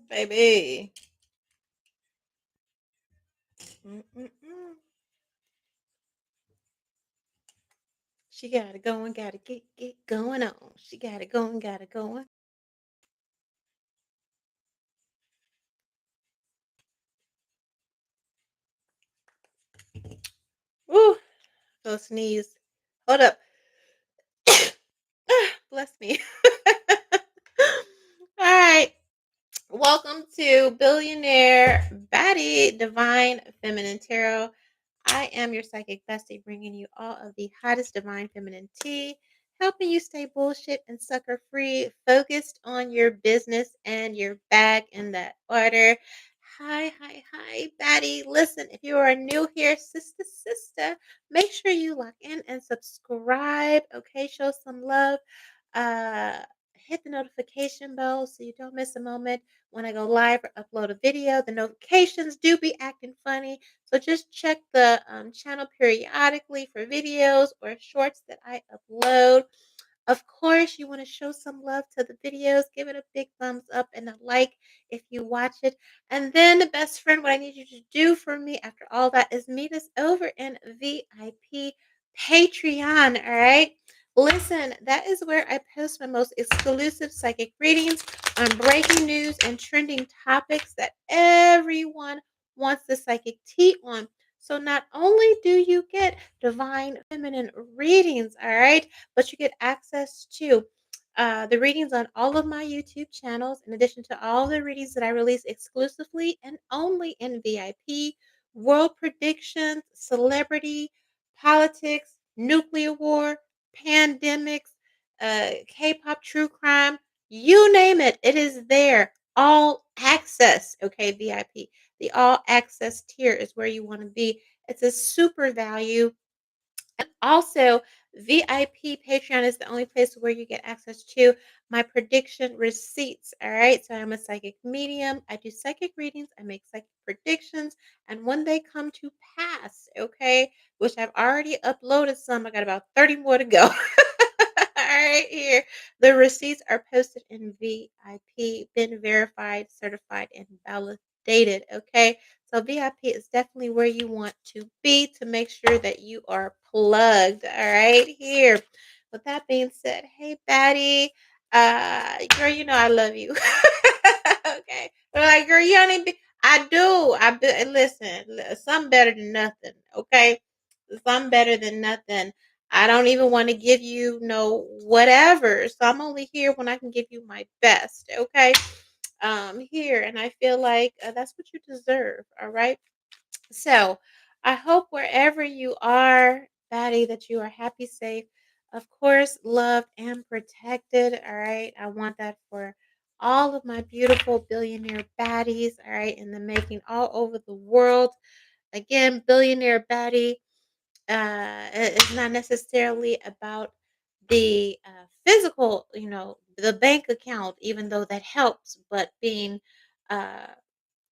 Baby. Mm-mm-mm. She got it going, gotta get going on. She got it going, got it going. Woo! Go sneeze. Hold up. Bless me. All right. Welcome to Billionaire Baddie Divine Feminine Tarot. I am your psychic bestie, bringing you all of the hottest divine feminine tea, helping you stay bullshit and sucker free, focused on your business and your bag in that order. Hi, Baddie. Listen, if you are new here, sister, make sure you lock in and subscribe. Okay, show some love. Uh, Hit the notification bell so you don't miss a moment when I go live or upload a video. The notifications do be acting funny, so just check the channel periodically for videos or shorts that I upload. Of course, you want to show some love to the videos. Give it a big thumbs up and a like if you watch it. And then, the best friend, what I need you to do for me after all that is meet us over in VIP Patreon. All right. Listen, that is where I post my most exclusive psychic readings on breaking news and trending topics that everyone wants the psychic tea on. So not only do you get divine feminine readings, all right, but you get access to the readings on all of my YouTube channels, in addition to all the readings that I release exclusively and only in VIP, world predictions, celebrity, politics, nuclear war, pandemics, K-pop, true crime, you name it, it is there. All access, okay, VIP. The all access tier is where you want to be. It's a super value. And also, VIP Patreon is the only place where you get access to my prediction receipts. All right. So I'm a psychic medium. I do psychic readings. I make psychic predictions. And when they come to pass, okay, which I've already uploaded some, I got about 30 more to go. All right, here. The receipts are posted in VIP, been verified, certified, and validated. Okay. So VIP is definitely where you want to be to make sure that you are plugged. All right, here. With that being said, hey Batty, girl, you know I love you. Okay, but like, girl, you don't even be. I do. Listen. Some better than nothing. Okay, some better than nothing. I don't even want to give you no whatever. So I'm only here when I can give you my best. Okay, here, and I feel like that's what you deserve. All right. So I hope wherever you are, Batty, that you are happy, safe, of course, loved and protected. All right. I want that for all of my beautiful billionaire baddies, all right, in the making all over the world. Again, billionaire baddie it's not necessarily about the physical, the bank account, even though that helps, but being uh,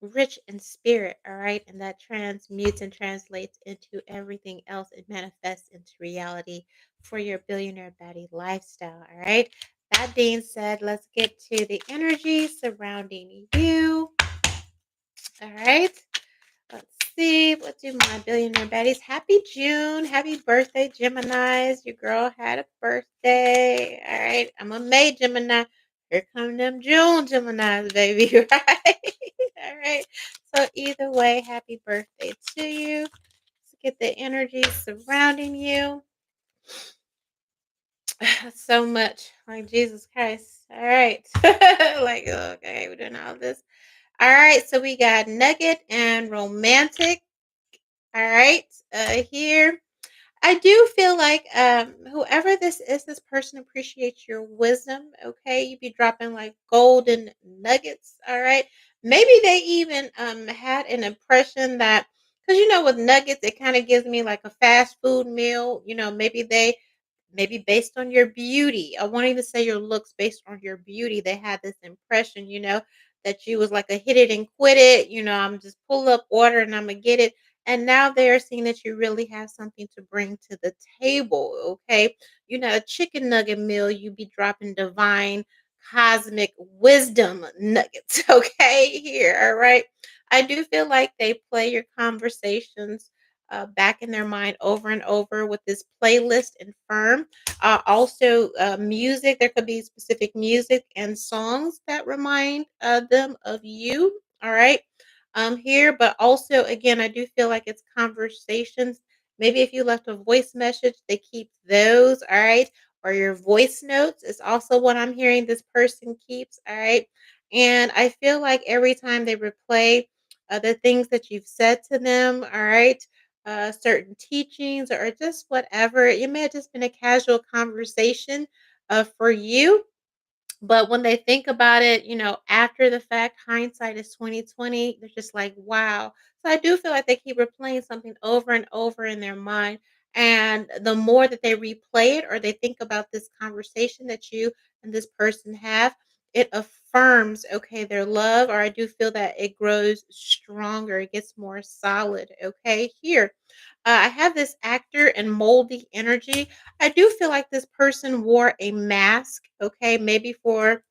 rich in spirit, all right? And that transmutes and translates into everything else. It manifests into reality for your billionaire baddie lifestyle, all right? That being said, let's get to the energy surrounding you, all right? Let's see. What do my billionaire baddies? Happy June. Happy birthday, Geminis. Your girl had a birthday. All right. I'm a May Gemini. Here come them June Geminis, baby. Right? All right. So either way, happy birthday to you. Let's get the energy surrounding you. So much. Like Jesus Christ. All right. Like, okay, we're doing all this. All right. So we got nugget and romantic. All right, here. I do feel like whoever this is, this person appreciates your wisdom. Okay, you be dropping like golden nuggets. All right, maybe they even had an impression that, because with nuggets, it kind of gives me like a fast food meal. Maybe based on your beauty. I won't even say your looks, based on your beauty. They had this impression, that you was like a hit it and quit it. I'm just pull up order and I'm gonna get it. And now they're seeing that you really have something to bring to the table. Okay. A chicken nugget meal, you be dropping divine cosmic wisdom nuggets. Okay, here, all right. I do feel like they play your conversations back in their mind over and over with this playlist and firm. Also, music. There could be specific music and songs that remind them of you. All right. Here, but also again, I do feel like it's conversations. Maybe if you left a voice message, they keep those. All right, or your voice notes is also what I'm hearing this person keeps. All right, and I feel like every time they replay the things that you've said to them. All right, certain teachings or just whatever. It may have just been a casual conversation for you, but when they think about it, after the fact, hindsight is 2020. They're just like, wow. So I do feel like they keep replaying something over and over in their mind. And the more that they replay it or they think about this conversation that you and this person have, it affirms, okay, their love, or I do feel that it grows stronger, it gets more solid. Okay, here. I have this actor and moldy energy. I do feel like this person wore a mask, okay, maybe for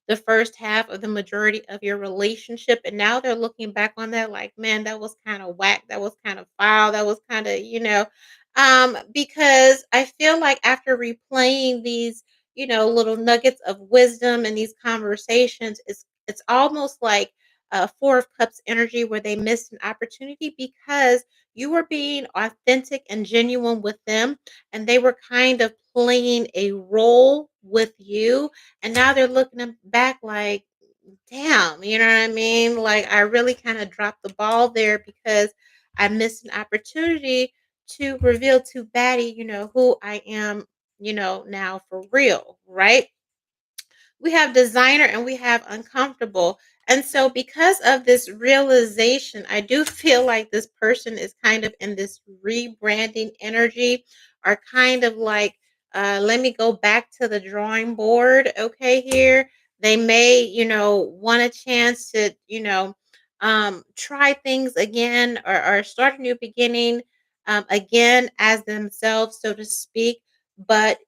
the first half of the majority of your relationship. And now they're looking back on that like, man, that was kind of whack. That was kind of foul. That was kind of, because I feel like after replaying these, little nuggets of wisdom and these conversations, it's almost like Four of Cups energy where they missed an opportunity because you were being authentic and genuine with them, and they were kind of playing a role with you, and now they're looking back like, damn, you know what I mean? Like, I really kind of dropped the ball there because I missed an opportunity to reveal to Baddie, who I am, now for real, right? We have designer and we have uncomfortable. And so, because of this realization, I do feel like this person is kind of in this rebranding energy, or kind of like, let me go back to the drawing board. Okay, here. They may, want a chance to, try things again, or start a new beginning again as themselves, so to speak. But,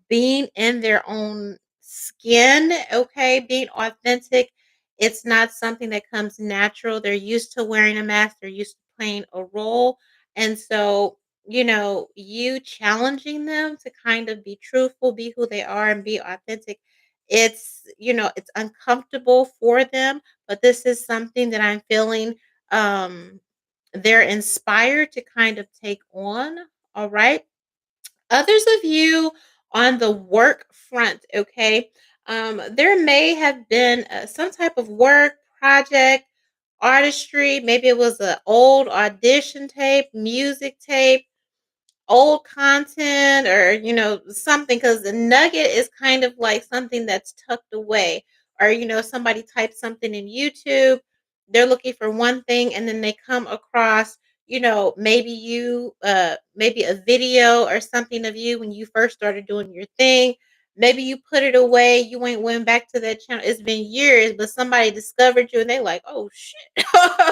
being in their own skin, okay, being authentic, it's not something that comes natural. They're used to wearing a mask, they're used to playing a role. And so, you challenging them to kind of be truthful, be who they are, and be authentic. It's uncomfortable for them, but this is something that I'm feeling they're inspired to kind of take on. All right. Others of you on the work front, okay? There may have been some type of work project, artistry. Maybe it was an old audition tape, music tape, old content, or something, because the nugget is kind of like something that's tucked away, or somebody types something in YouTube, they're looking for one thing, and then they come across, maybe a video or something of you when you first started doing your thing. Maybe you put it away, you ain't went back to that channel, it's been years, but somebody discovered you and they like, oh shit.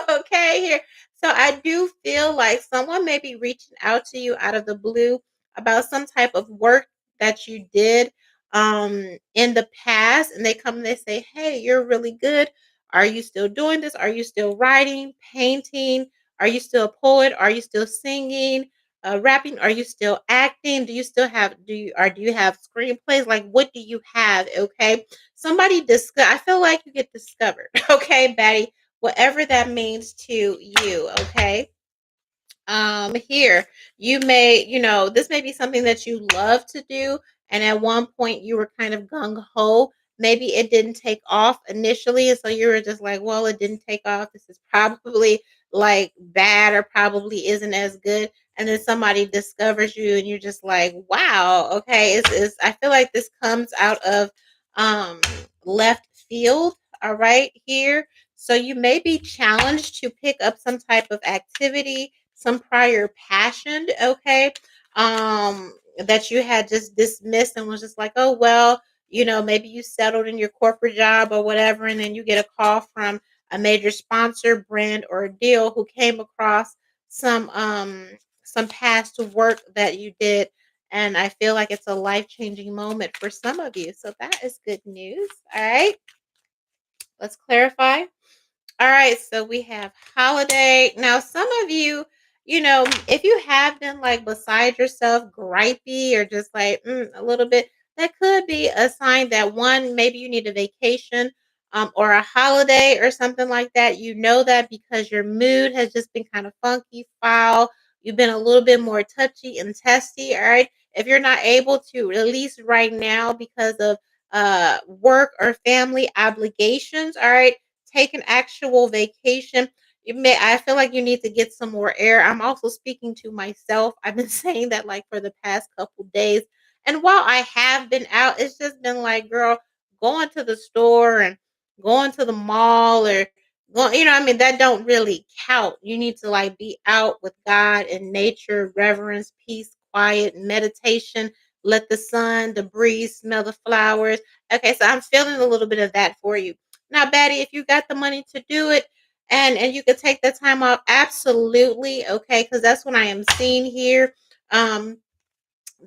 Okay, here. So I do feel like someone may be reaching out to you out of the blue about some type of work that you did in the past, and they come and they say, "Hey, you're really good. Are you still doing this? Are you still writing, painting? Are you still a poet? Are you still singing, rapping? Are you still acting? Do you have screenplays? Like, what do you have?" Okay, somebody discover. I feel like you get discovered. Okay, Betty, whatever that means to you. Okay, here, you may, this may be something that you love to do, and at one point you were kind of gung-ho. Maybe it didn't take off initially, and so you were just like, well, it didn't take off, this is probably like bad, or probably isn't as good. And then somebody discovers you and you're just like, wow, okay, it's I feel like this comes out of um left field. All right, here. So you may be challenged to pick up some type of activity, some prior passion, okay, that you had just dismissed and was just like, oh, well, maybe you settled in your corporate job or whatever, and then you get a call from a major sponsor, brand, or a deal who came across some past work that you did, And I feel like it's a life-changing moment for some of you. So that is good news. All right. Let's clarify. All right, so we have holiday. Now, some of you, if you have been like beside yourself, gripey, or just like a little bit, that could be a sign that one, maybe you need a vacation, or a holiday or something like that. You know that because your mood has just been kind of funky, foul. You've been a little bit more touchy and testy. All right. If you're not able to release right now because of work or family obligations, all right, take an actual vacation. I feel like you need to get some more air. I'm also speaking to myself. I've been saying that like for the past couple days. And while I have been out, it's just been like, girl, going to the store and going to the mall or going, that don't really count. You need to like be out with God and nature, reverence, peace, quiet, meditation. Let the sun, the breeze, smell the flowers. Okay, so I'm feeling a little bit of that for you. Now, Betty, if you got the money to do it and you could take the time off, absolutely, okay, because that's what I am seeing here. Um,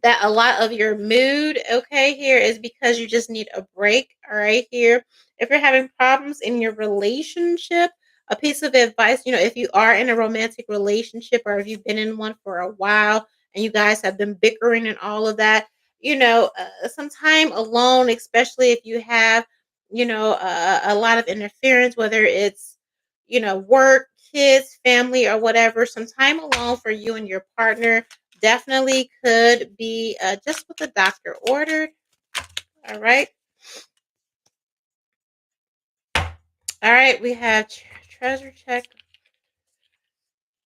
that a lot of your mood, okay, here is because you just need a break. All right, here. If you're having problems in your relationship, a piece of advice, if you are in a romantic relationship or if you've been in one for a while and you guys have been bickering and all of that, some time alone, especially if you have, a lot of interference, whether it's, work, kids, family, or whatever, some time alone for you and your partner definitely could be just what the doctor ordered. All right. All right. We have treasure check,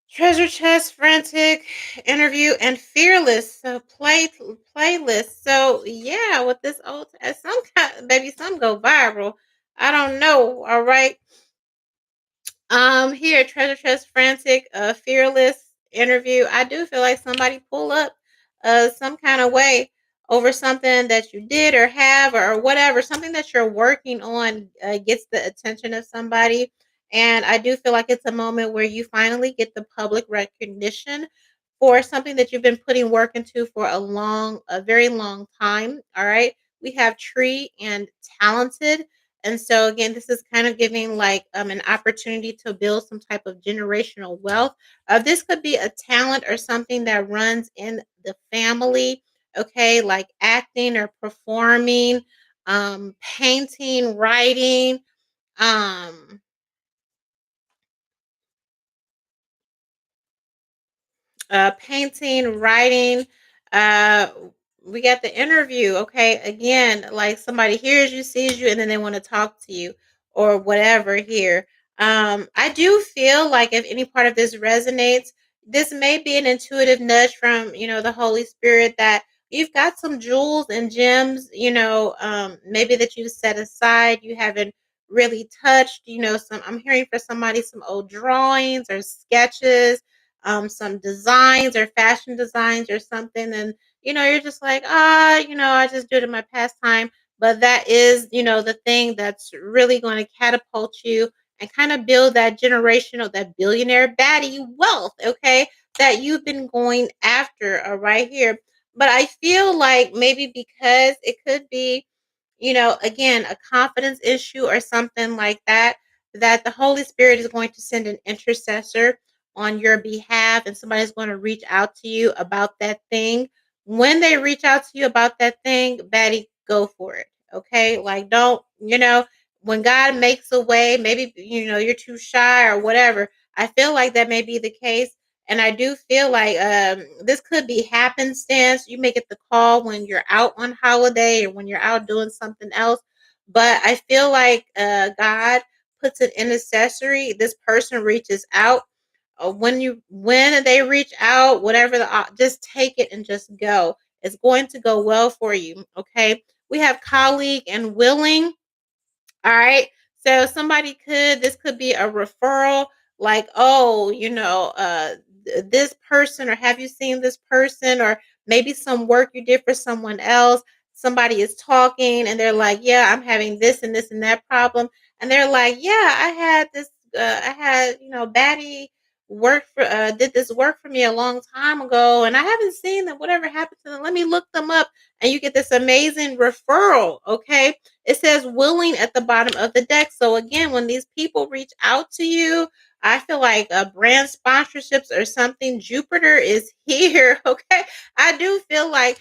treasure chest, frantic, interview, and fearless. So playlist. So yeah, with this old some kind, maybe some go viral. I don't know. All right. Here, treasure chest, frantic, fearless interview. I do feel like somebody pull up, some kind of way over something that you did or have or whatever, something that you're working on, gets the attention of somebody. And I do feel like it's a moment where you finally get the public recognition for something that you've been putting work into for a very long time. All right. We have tree and talented. And so again, this is kind of giving like an opportunity to build some type of generational wealth. This could be a talent or something that runs in the family, okay, like acting or performing, painting, writing, um, painting, writing. Uh, we got the interview. Okay, again, like somebody hears you, sees you, and then they want to talk to you or whatever. Here, I do feel like if any part of this resonates, this may be an intuitive nudge from the Holy Spirit that you've got some jewels and gems. Maybe that you set aside. You haven't really touched. Some. I'm hearing for somebody some old drawings or sketches, some designs or fashion designs or something, and you're just like, I just do it in my pastime. But that is, the thing that's really going to catapult you and kind of build that generational, that billionaire baddie wealth, okay, that you've been going after, right here. But I feel like maybe because it could be, again, a confidence issue or something like that, that the Holy Spirit is going to send an intercessor on your behalf and somebody's going to reach out to you about that thing. When they reach out to you about that thing, Betty, go for it. Okay. Like, don't, when God makes a way, maybe, you're too shy or whatever. I feel like that may be the case. And I do feel like this could be happenstance. You may get the call when you're out on holiday or when you're out doing something else. But I feel like God puts an intercessory. This person reaches out. When they reach out, whatever just take it and just go. It's going to go well for you. Okay. We have colleague and willing. All right. So this could be a referral, like, oh, this person, or have you seen this person, or maybe some work you did for someone else. Somebody is talking and they're like, yeah, I'm having this and this and that problem. And they're like, yeah, I had this, I had, Baddie did this work for me a long time ago, and I haven't seen them. Whatever happened to them? Let me look them up." And you get this amazing referral. Okay, it says willing at the bottom of the deck. So again, when these people reach out to you, I feel like brand sponsorships or something. Jupiter is here. Okay, I feel like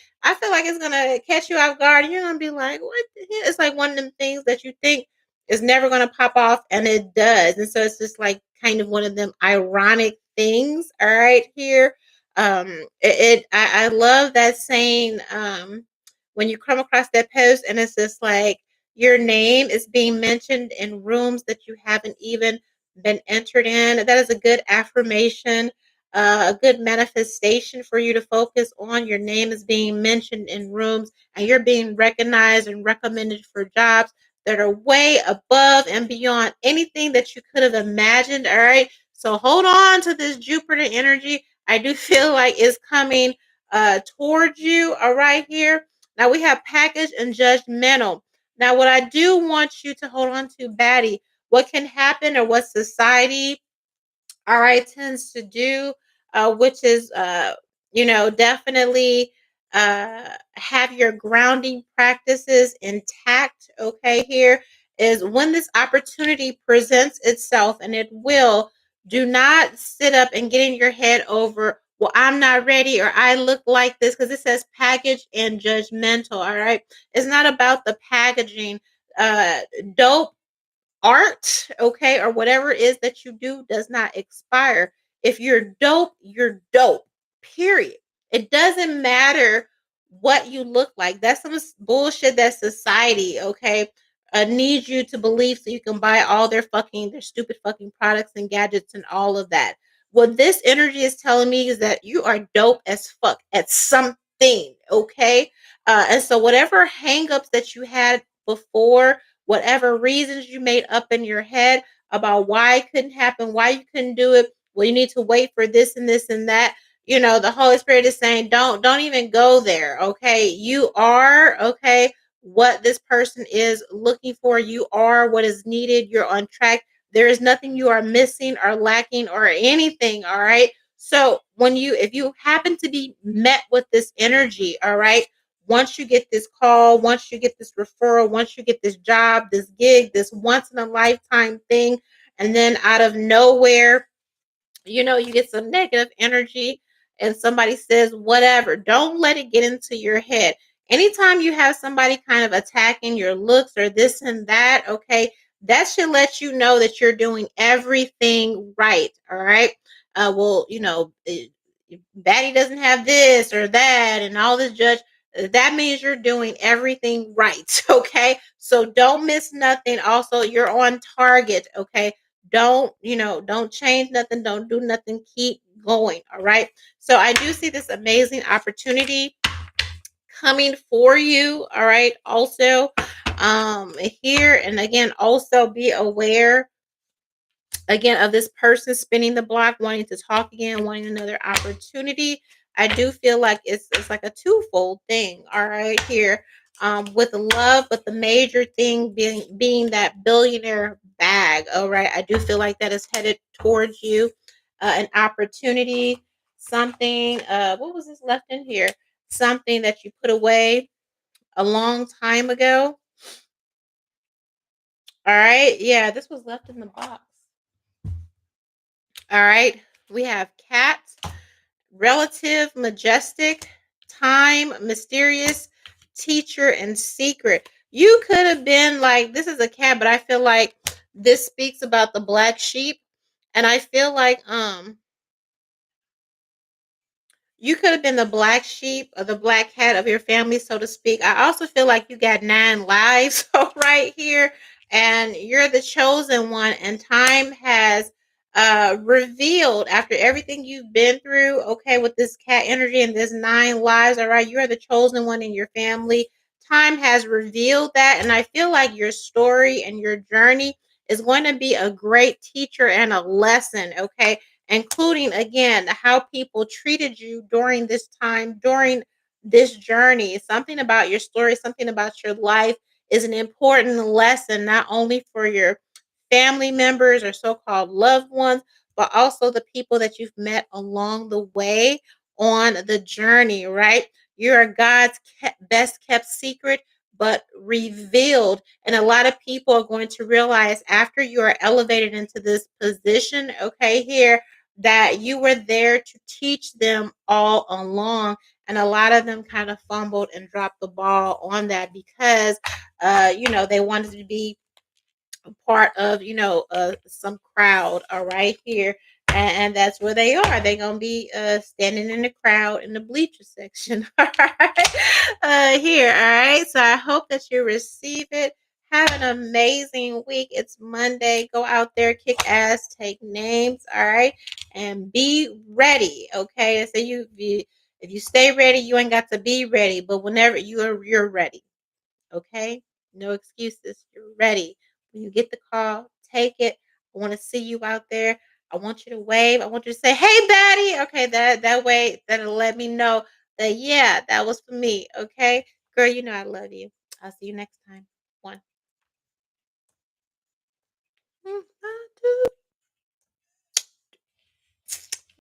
it's gonna catch you off guard, and you're gonna be like, "What the hell?" It's like one of them things that you think is never gonna pop off, and it does. And so it's just like kind of one of them ironic things. All right, here. I love that saying. When you come across that post, and it's just like your name is being mentioned in rooms that you haven't even been entered in. That is a good affirmation, a good manifestation for you to focus on. Your name is being mentioned in rooms, and you're being recognized and recommended for jobs that are way above and beyond anything that you could have imagined. All right. So hold on to this Jupiter energy. I do feel like it's coming towards you. All right, here. Now we have package and judgmental. Now, what I do want you to hold on to, Baddie, what can happen or what society, all right, tends to do, which is, definitely have your grounding practices intact. Okay, here is when this opportunity presents itself, and it will. Do not sit up and get in your head over, well, I'm not ready or I look like this, because it says package and judgmental. All right, it's not about the packaging. Uh, dope art, okay, or whatever it is that you do does not expire. If you're dope, you're dope. Period. It doesn't matter what you look like. That's some bullshit that society, okay, needs you to believe so you can buy all their stupid fucking products and gadgets and all of that. What this energy is telling me is that you are dope as fuck at something, okay? And so whatever hangups that you had before, whatever reasons you made up in your head about why it couldn't happen, why you couldn't do it, well, you need to wait for this and this and that. The Holy Spirit is saying, don't even go there. Okay. You are okay what this person is looking for. You are what is needed. You're on track. There is nothing you are missing or lacking or anything. All right. So if you happen to be met with this energy, all right, once you get this call, once you get this referral, once you get this job, this gig, this once in a lifetime thing, and then out of nowhere, you get some negative energy and somebody says whatever, don't let it get into your head. Anytime you have somebody kind of attacking your looks or this and that, okay, that should let you know that you're doing everything right. All right. Well, Baddie doesn't have this or that and all this judge. That means you're doing everything right. Okay. So don't miss nothing. Also, you're on target. Okay. Don't change nothing, don't do nothing, keep going. All right, so I do see this amazing opportunity coming for you. All right, also here, and again, also be aware again of this person spinning the block, wanting to talk again, wanting another opportunity. I do feel like it's like a twofold thing. All right, here, with love, but the major thing being that billionaire bag. All right, I do feel like that is headed towards you, an opportunity, something. What was this left in here? Something that you put away a long time ago. All right, yeah, this was left in the box. All right, we have cat, relative, majestic, time, mysterious, teacher, and secret. You could have been like, this is a cat, but I feel like this speaks about the black sheep. And I feel like you could have been the black sheep or the black cat of your family, so to speak. I also feel like you got 9 lives right here, and you're the chosen one. And time has revealed after everything you've been through, okay, with this cat energy and this 9 lives, all right, you're the chosen one in your family. Time has revealed that, and I feel like your story and your journey is going to be a great teacher and a lesson, okay, including again how people treated you during this time, during this journey. Something about your story, something about your life is an important lesson, not only for your family members or so called loved ones, but also the people that you've met along the way on the journey, right? You're God's best kept secret, but revealed. And a lot of people are going to realize after you are elevated into this position, okay, here, that you were there to teach them all along. And a lot of them kind of fumbled and dropped the ball on that because, they wanted to be part of some crowd, all right, here, and that's where they are. They're gonna be standing in the crowd in the bleacher section. All right, here, all right. So I hope that you receive it. Have an amazing week. It's Monday. Go out there, kick ass, take names, all right, and be ready. Okay, so if you stay ready, you ain't got to be ready, but whenever you're ready. Okay? No excuses. You're ready. When you get the call, take it. I want to see you out there. I want you to wave. I want you to say, "Hey, Baddie." Okay, that way that'll let me know that yeah, that was for me. Okay, girl, you know I love you. I'll see you next time. One.